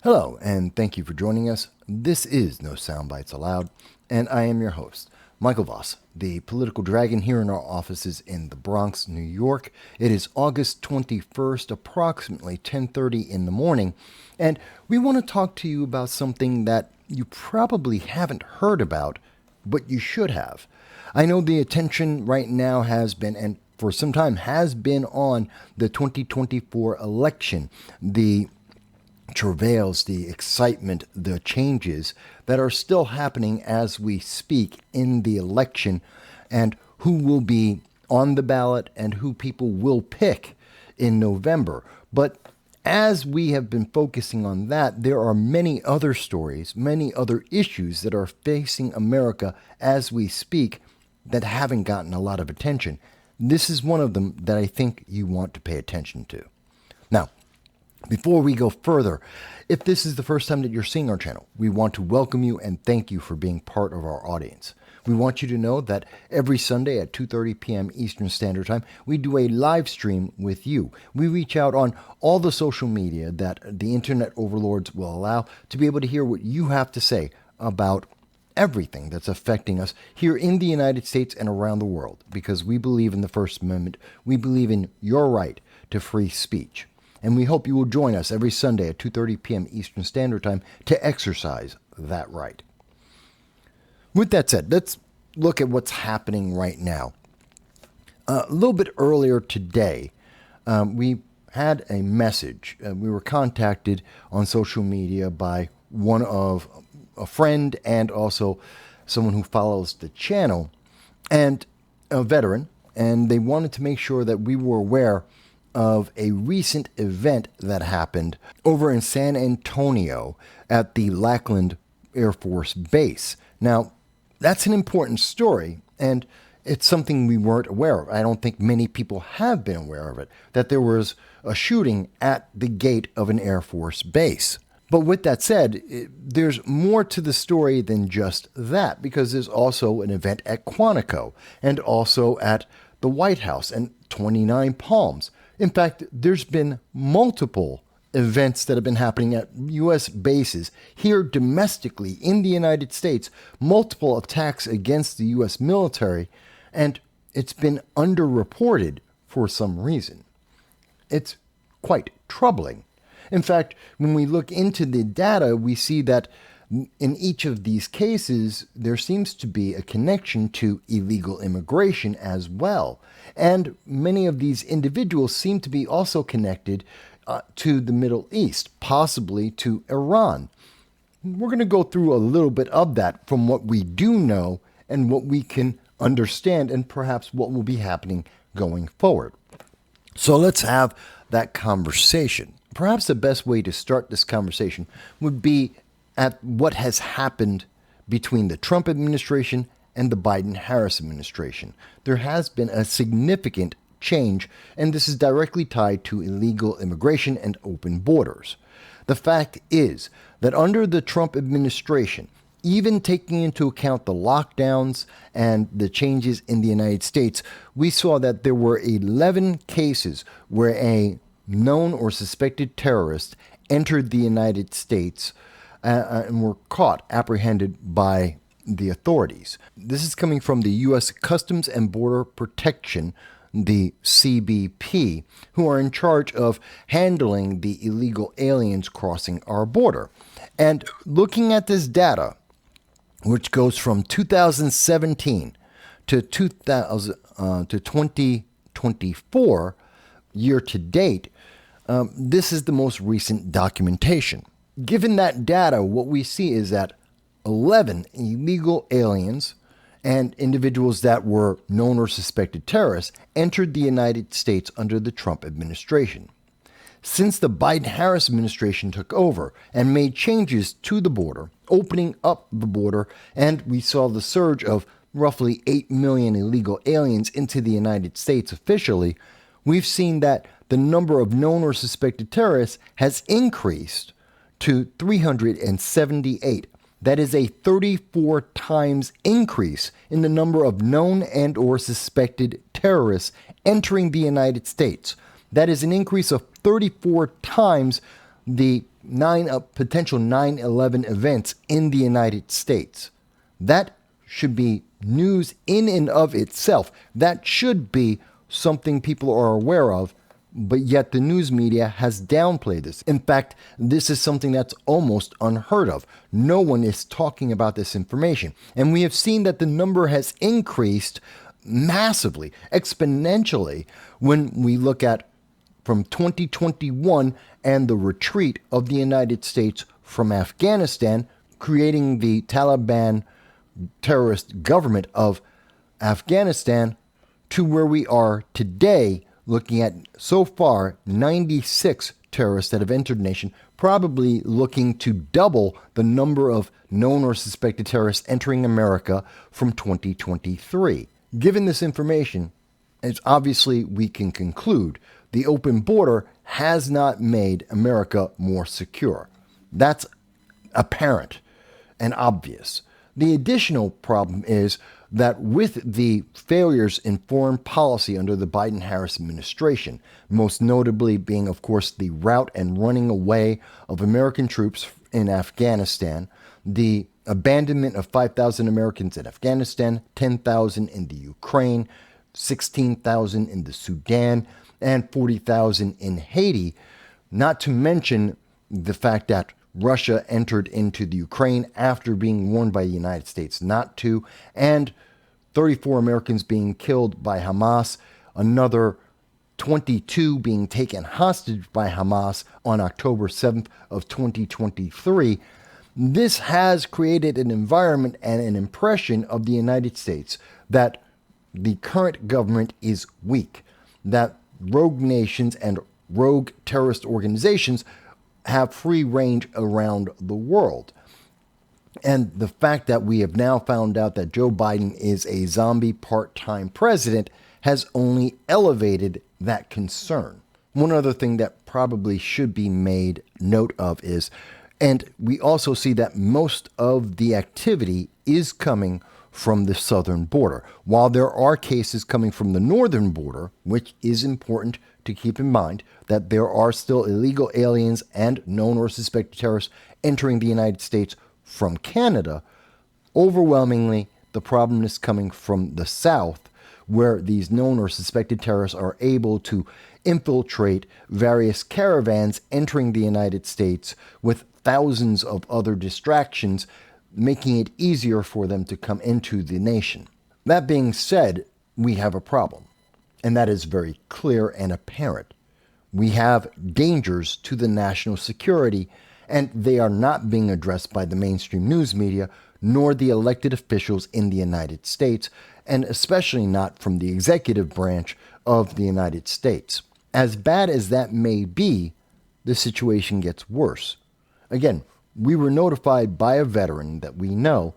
Hello, and thank you for joining us. This is No Soundbites Allowed, and I am your host, Michael Voss, the political dragon here in our offices in the Bronx, New York. It is August 21st, approximately 10:30 in the morning, and we want to talk to you about something that you probably haven't heard about, but you should have. I know the attention right now has been, and for some time has been, on the 2024 election, the travails, the excitement, the changes that are still happening as we speak in the election, and who will be on the ballot and who people will pick in November. But as we have been focusing on that, there are many other stories, many other issues that are facing America as we speak that haven't gotten a lot of attention. This is one of them that I think you want to pay attention to. Now, before we go further, if this is the first time that you're seeing our channel, we want to welcome you and thank you for being part of our audience. We want you to know that every Sunday at 2:30 p.m. Eastern Standard Time, we do a live stream with you. We reach out on all the social media that the internet overlords will allow to be able to hear what you have to say about everything that's affecting us here in the United States and around the world, because we believe in the First Amendment. We believe in your right to free speech. And we hope you will join us every Sunday at 2:30 p.m. Eastern Standard Time to exercise that right. With that said, let's look at what's happening right now. A little bit earlier today, we had a message. We were contacted on social media by one of a friend and also someone who follows the channel and a veteran, and they wanted to make sure that we were aware of a recent event that happened over in San Antonio at the Lackland Air Force Base. Now, that's an important story, and it's something we weren't aware of. I don't think many people have been aware of it, that there was a shooting at the gate of an Air Force base. But with that said, there's more to the story than just that, because there's also an event at Quantico and also at the White House and 29 Palms. In fact, there's been multiple events that have been happening at U.S. bases here domestically in the United States, multiple attacks against the U.S. military, and it's been underreported for some reason. It's quite troubling. In fact, when we look into the data, we see that in each of these cases, there seems to be a connection to illegal immigration as well. And many of these individuals seem to be also connected to the Middle East, possibly to Iran. We're going to go through a little bit of that from what we do know and what we can understand, and perhaps what will be happening going forward. So let's have that conversation. Perhaps the best way to start this conversation would be at what has happened between the Trump administration and the Biden-Harris administration. There has been a significant change, and this is directly tied to illegal immigration and open borders. The fact is that under the Trump administration, even taking into account the lockdowns and the changes in the United States, we saw that there were 11 cases where a known or suspected terrorist entered the United States and were caught, apprehended by the authorities. This is coming from the U.S. Customs and Border Protection, the CBP, who are in charge of handling the illegal aliens crossing our border. And looking at this data, which goes from 2017 to 2024, year to date, this is the most recent documentation. Given that data, what we see is that 11 illegal aliens and individuals that were known or suspected terrorists entered the United States under the Trump administration. Since the Biden-Harris administration took over and made changes to the border, opening up the border, and we saw the surge of roughly 8 million illegal aliens into the United States officially, we've seen that the number of known or suspected terrorists has increased to 378. That is a 34 times increase in the number of known and or suspected terrorists entering the United States. That is an increase of 34 times the potential 9/11 events in the United States. That should be news in and of itself. That should be something people are aware of, but yet the news media has downplayed this. In fact, this is something that's almost unheard of. No one is talking about this information. And we have seen that the number has increased massively, exponentially, when we look at from 2021 and the retreat of the United States from Afghanistan, creating the Taliban terrorist government of Afghanistan, to where we are today, looking at so far 96 terrorists that have entered the nation, probably looking to double the number of known or suspected terrorists entering America from 2023. Given this information, it's obviously we can conclude the open border has not made America more secure. That's apparent and obvious. The additional problem is that with the failures in foreign policy under the Biden-Harris administration, most notably being, of course, the rout and running away of American troops in Afghanistan, the abandonment of 5,000 Americans in Afghanistan, 10,000 in the Ukraine, 16,000 in the Sudan, and 40,000 in Haiti, not to mention the fact that Russia entered into the Ukraine after being warned by the United States not to, and 34 Americans being killed by Hamas, another 22 being taken hostage by Hamas on October 7th of 2023. This has created an environment and an impression of the United States that the current government is weak, that rogue nations and rogue terrorist organizations have free range around the world. And the fact that we have now found out that Joe Biden is a zombie part-time president has only elevated that concern. One other thing that probably should be made note of is, and we also see that most of the activity is coming from the southern border. While there are cases coming from the northern border, which is important to keep in mind, that there are still illegal aliens and known or suspected terrorists entering the United States from Canada, overwhelmingly the problem is coming from the south, where these known or suspected terrorists are able to infiltrate various caravans entering the United States with thousands of other distractions, making it easier for them to come into the nation. That being said, we have a problem, and that is very clear and apparent. We have dangers to the national security, and they are not being addressed by the mainstream news media, nor the elected officials in the United States, and especially not from the executive branch of the United States. As bad as that may be, the situation gets worse. Again, we were notified by a veteran that we know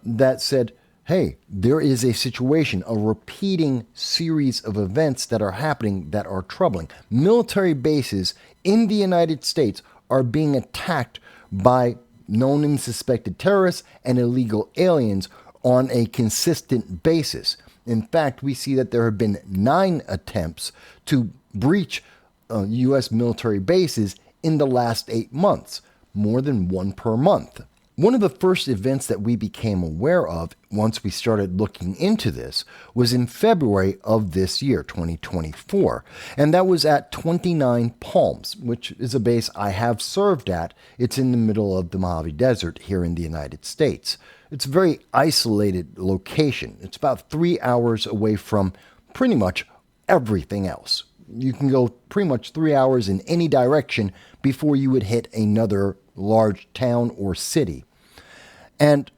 that said, hey, there is a situation, a repeating series of events that are happening that are troubling. Military bases in the United States are being attacked by known and suspected terrorists and illegal aliens on a consistent basis. In fact, we see that there have been 9 attempts to breach U.S. military bases in the last 8 months, more than 1 per month. One of the first events that we became aware of once we started looking into this was in February of this year, 2024. And that was at 29 Palms, which is a base I have served at. It's in the middle of the Mojave Desert here in the United States. It's a very isolated location. It's about 3 hours away from pretty much everything else. You can go pretty much 3 hours in any direction before you would hit another large town or city. And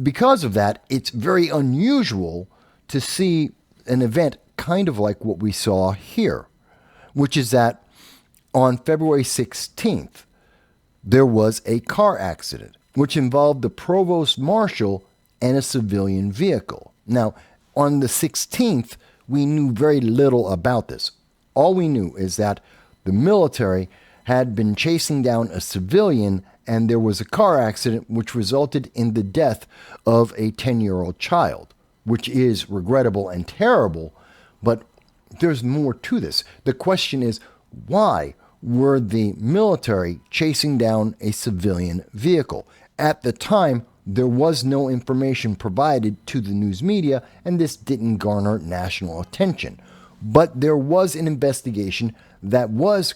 because of that, it's very unusual to see an event kind of like what we saw here, which is that on February 16th, there was a car accident, which involved the provost marshal and a civilian vehicle. Now, on the 16th, we knew very little about this. All we knew is that the military had been chasing down a civilian, and there was a car accident which resulted in the death of a 10-year-old child, which is regrettable and terrible, but there's more to this. The question is, why? were the military chasing down a civilian vehicle. At the time, there was no information provided to the news media, and this didn't garner national attention. But there was an investigation that was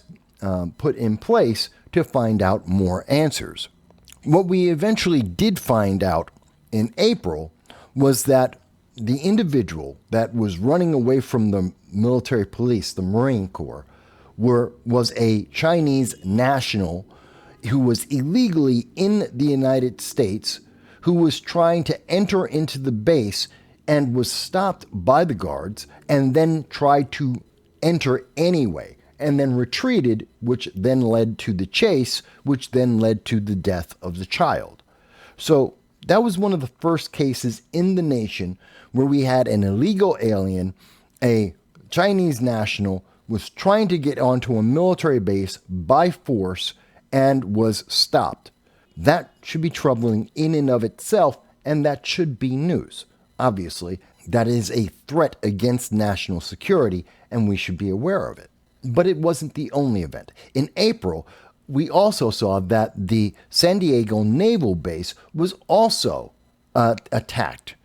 put in place to find out more answers. What we eventually did find out in April was that the individual that was running away from the military police, the Marine Corps, was a Chinese national who was illegally in the United States, who was trying to enter into the base and was stopped by the guards and then tried to enter anyway and then retreated, which then led to the chase, which then led to the death of the child. So that was one of the first cases in the nation where we had an illegal alien, a Chinese national, was trying to get onto a military base by force and was stopped. That should be troubling in and of itself, and that should be news. Obviously, that is a threat against national security, and we should be aware of it. But it wasn't the only event. In April, we also saw that the San Diego Naval Base was also attacked.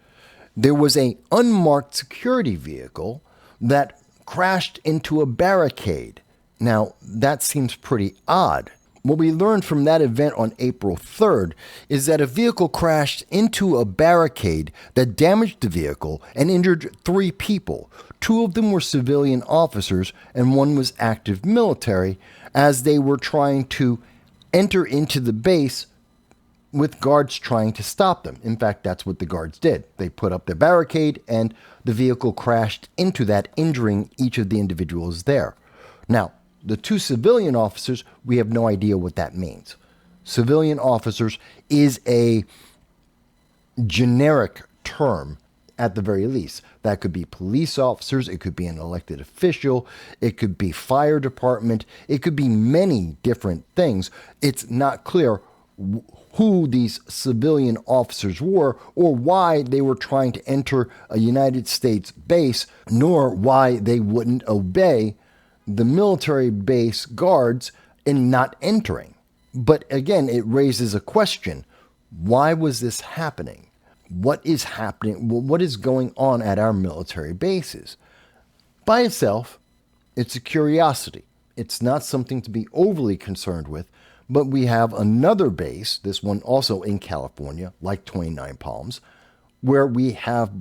There was an unmarked security vehicle that crashed into a barricade. Now, that seems pretty odd. What we learned from that event on April 3rd is that a vehicle crashed into a barricade that damaged the vehicle and injured 3 people. 2 of them were civilian officers and 1 was active military, as they were trying to enter into the base with guards trying to stop them. In fact, that's what the guards did. They put up the barricade and the vehicle crashed into that, injuring each of the individuals there. Now, the 2 civilian officers, we have no idea what that means. Civilian officers is a generic term at the very least. That could be police officers, it could be an elected official, it could be fire department, it could be many different things. It's not clear who these civilian officers were or why they were trying to enter a United States base, nor why they wouldn't obey the military base guards in not entering. But again, it raises a question. Why was this happening? What is happening? What is going on at our military bases? By itself, it's a curiosity. It's not something to be overly concerned with, but we have another base, this one also in California, like 29 Palms, where we have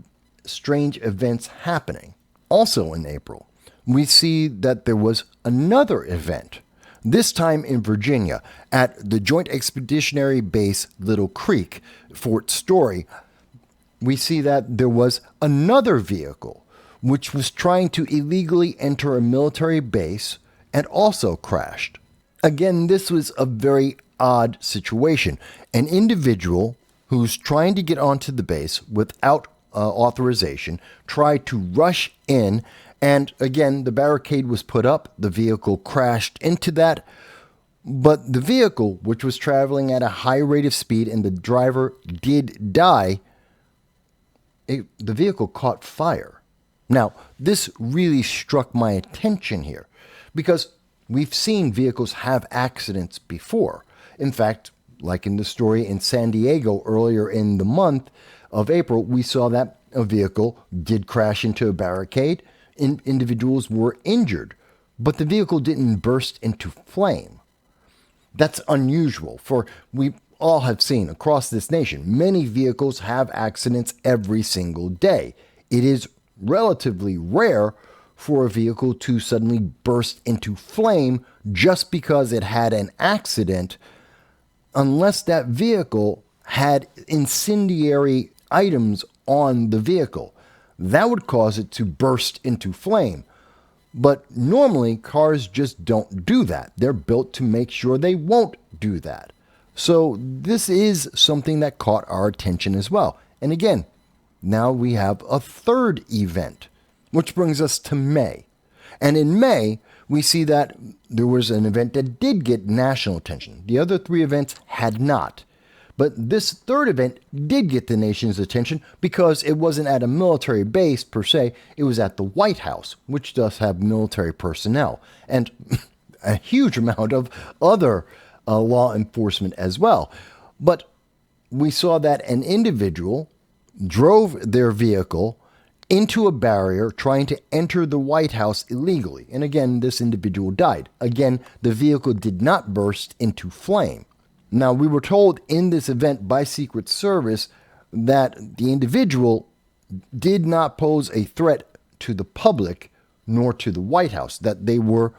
strange events happening. Also in April, we see that there was another event, this time in Virginia, at the Joint Expeditionary Base Little Creek, Fort Story. We see that there was another vehicle which was trying to illegally enter a military base and also crashed. Again, this was a very odd situation. An individual who's trying to get onto the base without authorization tried to rush in, and again, the barricade was put up, the vehicle crashed into that, but the vehicle, which was traveling at a high rate of speed and the driver did die, the vehicle caught fire. Now, this really struck my attention here because we've seen vehicles have accidents before. In fact, like in the story in San Diego earlier in the month of April, we saw that a vehicle did crash into a barricade. Individuals were injured, but the vehicle didn't burst into flame. That's unusual, for we all have seen across this nation, many vehicles have accidents every single day. It is relatively rare for a vehicle to suddenly burst into flame just because it had an accident, unless that vehicle had incendiary items on the vehicle. That would cause it to burst into flame. But normally, cars just don't do that. They're built to make sure they won't do that. So this is something that caught our attention as well. And again, now we have a third event, which brings us to May. And in May, we see that there was an event that did get national attention. The other 3 events had not. But this third event did get the nation's attention because it wasn't at a military base per se. It was at the White House, which does have military personnel. And a huge amount of other law enforcement as well. But we saw that an individual drove their vehicle into a barrier trying to enter the White House illegally. And again, this individual died. Again, the vehicle did not burst into flame. Now, we were told in this event by Secret Service that the individual did not pose a threat to the public nor to the White House, that they were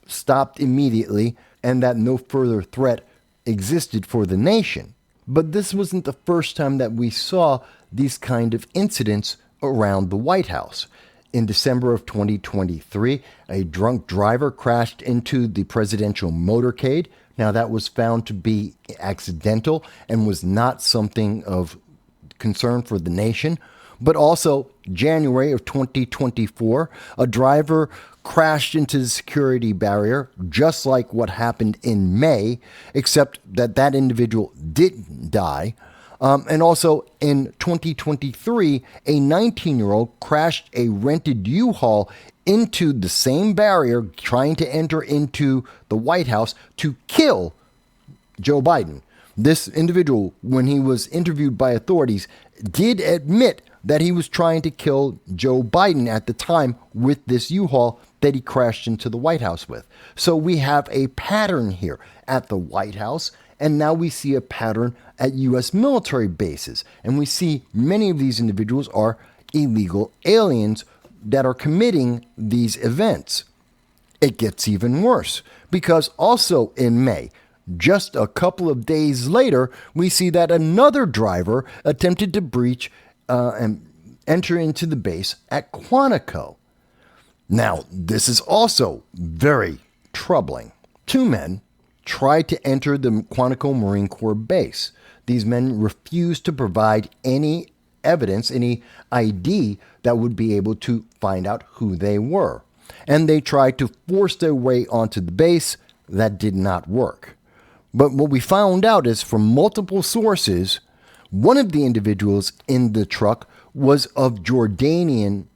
stopped immediately and that no further threat existed for the nation. But this wasn't the first time that we saw these kind of incidents around the White House. In December of 2023, a drunk driver crashed into the presidential motorcade. Now, that was found to be accidental and was not something of concern for the nation. But also, January of 2024, a driver crashed into the security barrier, just like what happened in May, except that that individual didn't die. And also in 2023, a 19-year-old crashed a rented U-Haul into the same barrier, trying to enter into the White House to kill Joe Biden. This individual, when he was interviewed by authorities, did admit that he was trying to kill Joe Biden at the time with this U-Haul that he crashed into the White House with. So we have a pattern here at the White House, and now we see a pattern at U.S. military bases. And we see many of these individuals are illegal aliens that are committing these events. It gets even worse, because also in May, just a couple of days later, we see that another driver attempted to breach and enter into the base at Quantico. Now, this is also very troubling. Two men tried to enter the Quantico Marine Corps base. These men refused to provide any evidence, any ID that would be able to find out who they were. And they tried to force their way onto the base. That did not work. But what we found out is from multiple sources, one of the individuals in the truck was of Jordanian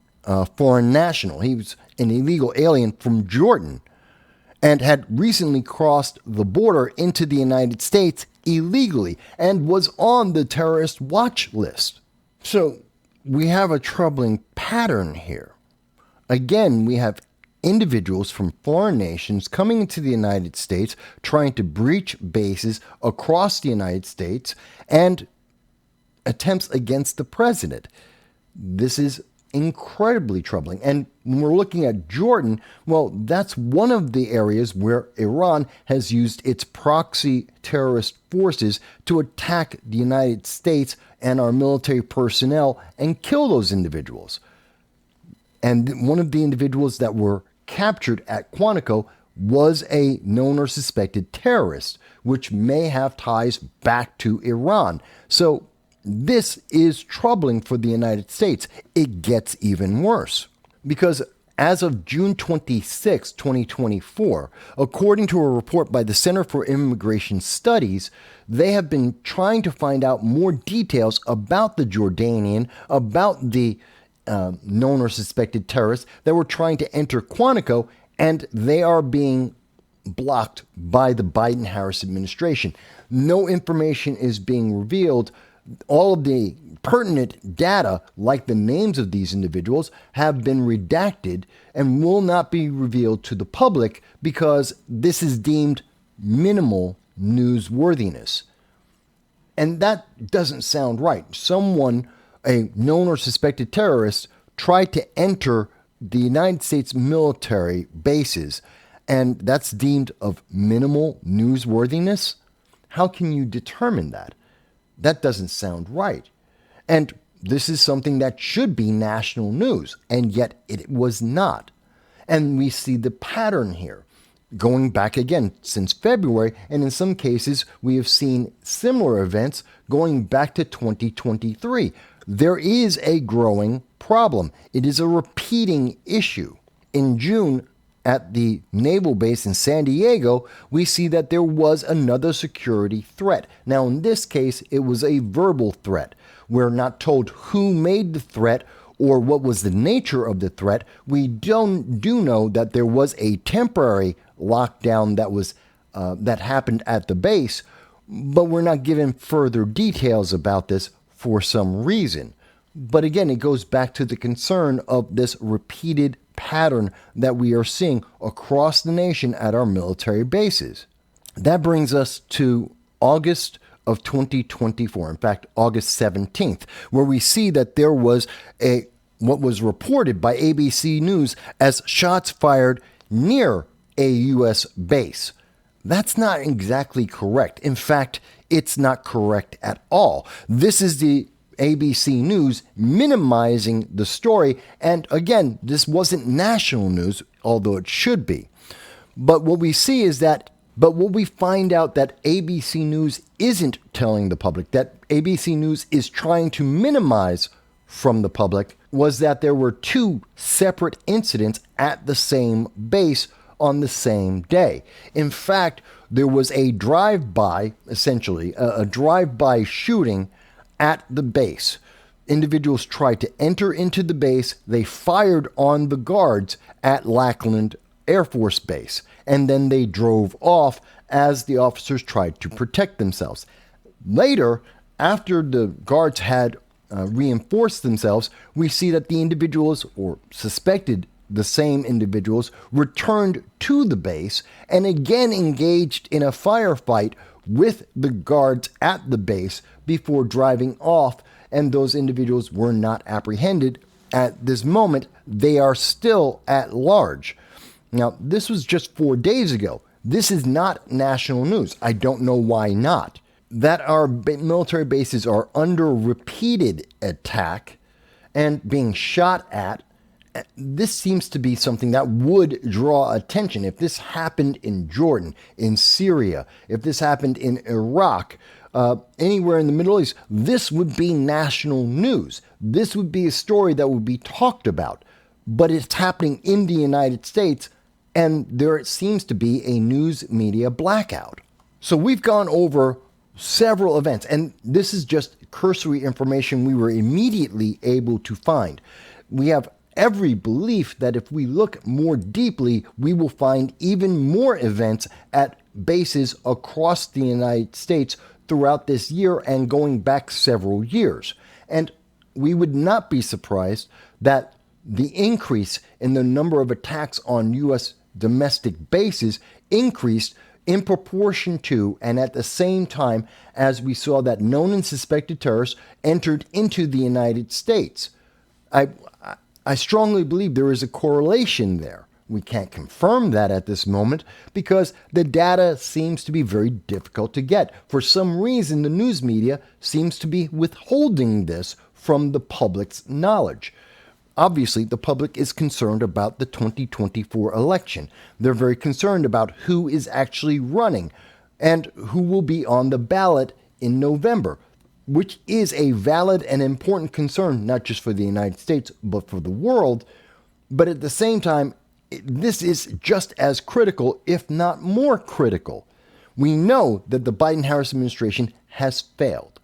foreign national. He was an illegal alien from Jordan and had recently crossed the border into the United States illegally and was on the terrorist watch list. So we have a troubling pattern here. Again, we have individuals from foreign nations coming into the United States, trying to breach bases across the United States and attempts against the president. This is incredibly troubling. And when we're looking at Jordan, well, that's one of the areas where Iran has used its proxy terrorist forces to attack the United States and our military personnel and kill those individuals. And one of the individuals that were captured at Quantico was a known or suspected terrorist, which may have ties back to Iran. So this is troubling for the United States. It gets even worse because as of June 26, 2024, according to a report by the Center for Immigration Studies, they have been trying to find out more details about the Jordanian, about the known or suspected terrorists that were trying to enter Quantico, and they are being blocked by the Biden-Harris administration. No information is being revealed. All of the pertinent data, like the names of these individuals, have been redacted and will not be revealed to the public because this is deemed minimal newsworthiness. And that doesn't sound right. Someone, a known or suspected terrorist, tried to enter the United States military bases, and that's deemed of minimal newsworthiness. How can you determine that? That doesn't sound right. And this is something that should be national news, and yet it was not. And we see the pattern here, going back again since February, and in some cases we have seen similar events going back to 2023. There is a growing problem. It is a repeating issue. In June, at the naval base in San Diego, we see that there was another security threat. Now, in this case, it was a verbal threat. We're not told who made the threat or what was the nature of the threat. We do know that there was a temporary lockdown that happened at the base, but we're not given further details about this for some reason. But again, it goes back to the concern of this repeated pattern that we are seeing across the nation at our military bases. That brings us to August of 2024, in fact, August 17th, where we see that there was what was reported by ABC News as shots fired near a U.S. base. That's not exactly correct. In fact, it's not correct at all. This is the ABC News minimizing the story. And again, this wasn't national news, although it should be. But what we find out that ABC News isn't telling the public, that ABC News is trying to minimize from the public, was that there were two separate incidents at the same base on the same day. In fact, there was a drive-by, essentially, a drive-by shooting at the base. Individuals tried to enter into the base. They fired on the guards at Lackland Air Force Base, and then they drove off as the officers tried to protect themselves. Later, after the guards had reinforced themselves, we see that the individuals, or suspected the same individuals, returned to the base and again engaged in a firefight with the guards at the base before driving off, and those individuals were not apprehended. At this moment, they are still at large. Now, this was just 4 days ago. This is not national news. I don't know why not. That our military bases are under repeated attack and being shot at, this seems to be something that would draw attention. If this happened in Jordan, in Syria, if this happened in Iraq, anywhere in the Middle East, this would be national news. This would be a story that would be talked about. But it's happening in the United States, and there seems to be a news media blackout. So we've gone over several events, and this is just cursory information we were immediately able to find. We have every belief that if we look more deeply, we will find even more events at bases across the United States throughout this year and going back several years. And we would not be surprised that the increase in the number of attacks on U.S. domestic bases increased in proportion to and at the same time as we saw that known and suspected terrorists entered into the United States. I strongly believe there is a correlation there. We can't confirm that at this moment because the data seems to be very difficult to get. For some reason, the news media seems to be withholding this from the public's knowledge. Obviously, the public is concerned about the 2024 election. They're very concerned about who is actually running and who will be on the ballot in November, which is a valid and important concern, not just for the United States, but for the world. But at the same time, this is just as critical, if not more critical. We know that the Biden-Harris administration has failed.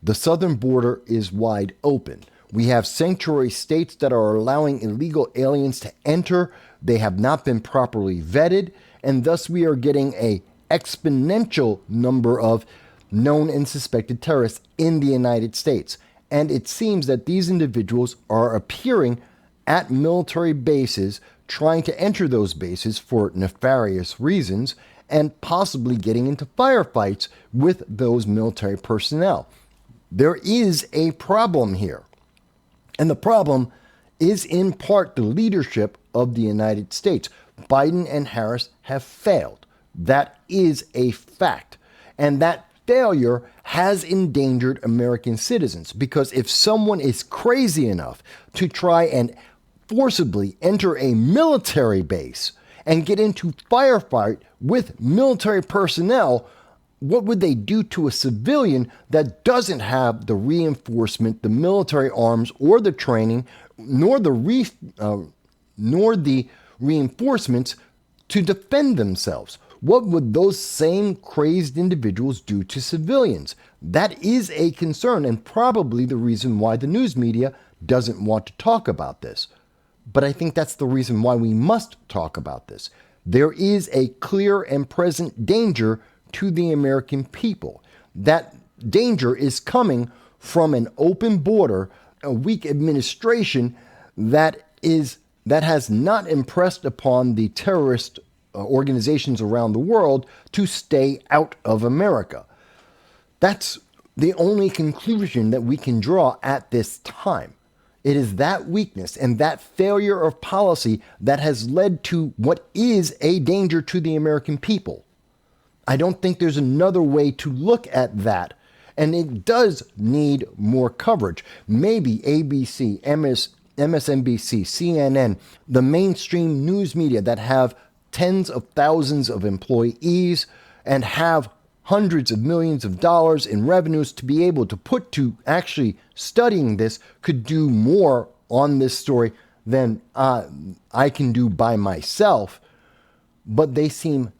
The southern border is wide open. We have sanctuary states that are allowing illegal aliens to enter. They have not been properly vetted, and thus we are getting an exponential number of known and suspected terrorists in the United States. And it seems that these individuals are appearing at military bases, trying to enter those bases for nefarious reasons, and possibly getting into firefights with those military personnel. There is a problem here. And the problem is in part the leadership of the United States. Biden and Harris have failed. That is a fact. And that failure has endangered American citizens, because if someone is crazy enough to try and forcibly enter a military base and get into firefight with military personnel, what would they do to a civilian that doesn't have the reinforcement, the military arms, or the training, nor the reinforcements to defend themselves? What would those same crazed individuals do to civilians? That is a concern, and probably the reason why the news media doesn't want to talk about this. But I think that's the reason why we must talk about this. there is a clear and present danger to the American people. That danger is coming from an open border, a weak administration that has not impressed upon the terrorist organizations around the world to stay out of America. That's the only conclusion that we can draw at this time. It is that weakness and that failure of policy that has led to what is a danger to the American people. I don't think there's another way to look at that. And it does need more coverage. Maybe ABC, MSNBC, CNN, the mainstream news media that have tens of thousands of employees and have hundreds of millions of dollars in revenues to be able to put to actually studying this could do more on this story than I can do by myself. But they seem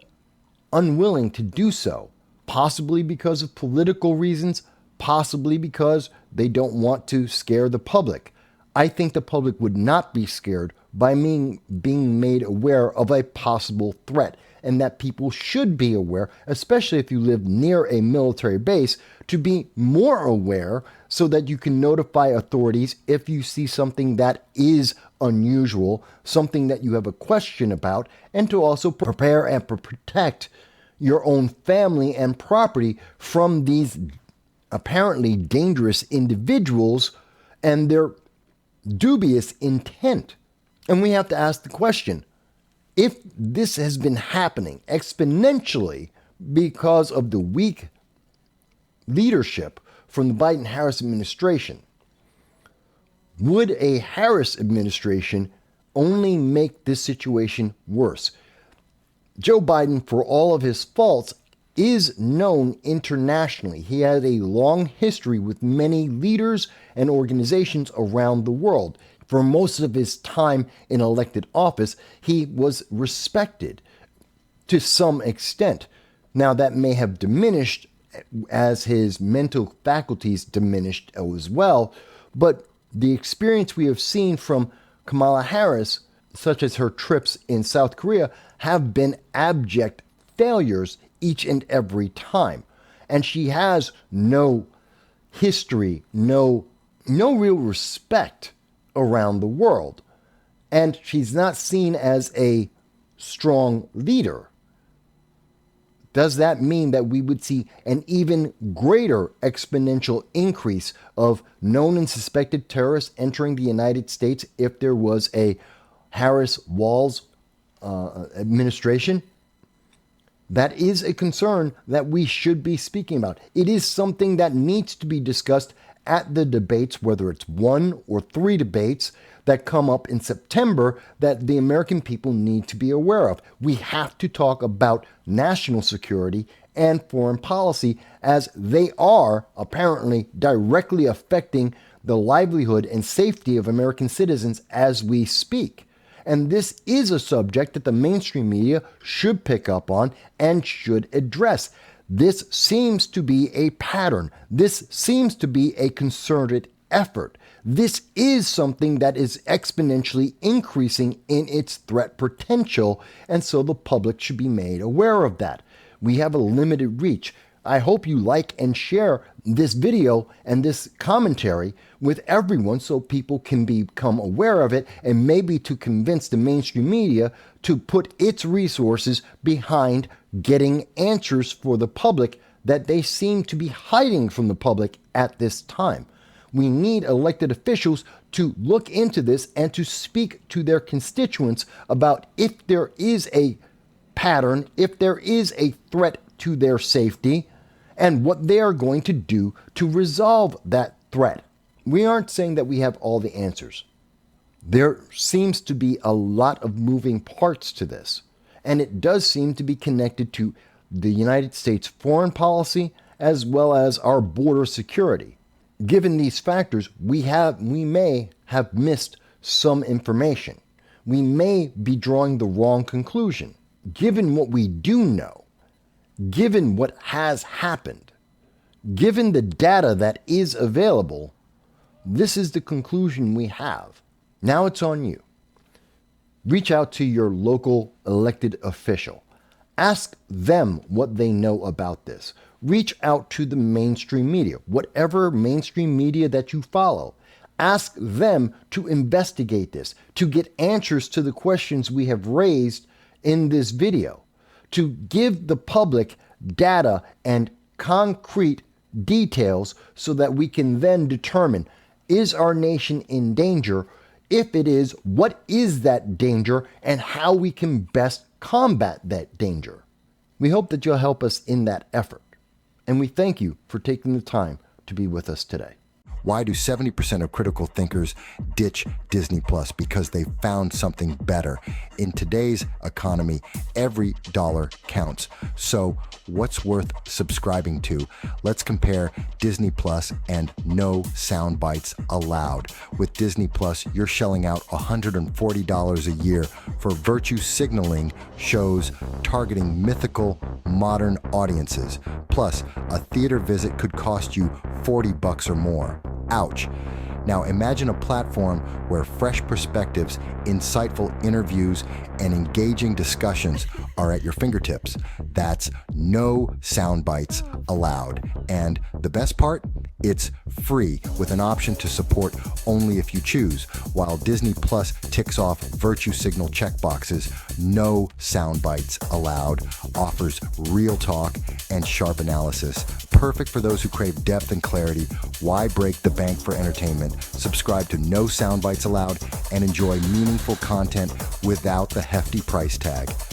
unwilling to do so, possibly because of political reasons, possibly because they don't want to scare the public. I think the public would not be scared by being made aware of a possible threat, and that people should be aware, especially if you live near a military base, to be more aware so that you can notify authorities if you see something that is unusual, something that you have a question about, and to also prepare and protect your own family and property from these apparently dangerous individuals and their dubious intent. And we have to ask the question, if this has been happening exponentially because of the weak leadership from the Biden-Harris administration, would a Harris administration only make this situation worse? Joe Biden, for all of his faults, is known internationally. He has a long history with many leaders and organizations around the world. For most of his time in elected office, he was respected to some extent. Now, that may have diminished as his mental faculties diminished as well, but the experience we have seen from Kamala Harris, such as her trips in South Korea, have been abject failures each and every time. And she has no history, no real respect around the world. And she's not seen as a strong leader. Does that mean that we would see an even greater exponential increase of known and suspected terrorists entering the United States if there was a Harris-Walz administration? That is a concern that we should be speaking about. It is something that needs to be discussed at the debates, whether it's 1 or 3 debates that come up in September that the American people need to be aware of. We have to talk about national security and foreign policy, as they are apparently directly affecting the livelihood and safety of American citizens as we speak. And this is a subject that the mainstream media should pick up on and should address. This seems to be a pattern. This seems to be a concerted effort. This is something that is exponentially increasing in its threat potential, and so the public should be made aware of that. We have a limited reach. I hope you like and share this video and this commentary with everyone so people can become aware of it, and maybe to convince the mainstream media to put its resources behind getting answers for the public that they seem to be hiding from the public at this time. We need elected officials to look into this and to speak to their constituents about if there is a pattern, if there is a threat to their safety, and what they are going to do to resolve that threat. We aren't saying that we have all the answers. There seems to be a lot of moving parts to this, and it does seem to be connected to the United States foreign policy as well as our border security. Given these factors, we may have missed some information. We may be drawing the wrong conclusion. Given what we do know, given what has happened, given the data that is available, this is the conclusion we have. Now it's on you. Reach out to your local elected official. Ask them what they know about this. Reach out to the mainstream media, whatever mainstream media that you follow. Ask them to investigate this, to get answers to the questions we have raised in this video, to give the public data and concrete details so that we can then determine, is our nation in danger? If it is, what is that danger and how we can best combat that danger? We hope that you'll help us in that effort. And we thank you for taking the time to be with us today. Why do 70% of critical thinkers ditch Disney Plus? Because they found something better. In today's economy, every dollar counts. So what's worth subscribing to? Let's compare Disney Plus and no Soundbites Allowed. With Disney Plus, you're shelling out $140 a year for virtue signaling shows targeting mythical modern audiences. Plus, a theater visit could cost you $40 or more. Ouch. Now imagine a platform where fresh perspectives, insightful interviews, and engaging discussions are at your fingertips. That's no Soundbites Allowed. And the best part? It's free with an option to support only if you choose. While Disney Plus ticks off virtue signal checkboxes, no Soundbites Allowed offers real talk and sharp analysis. Perfect for those who crave depth and clarity. Why break the bank for entertainment? Subscribe to No Soundbites Allowed and enjoy meaningful content without the hefty price tag.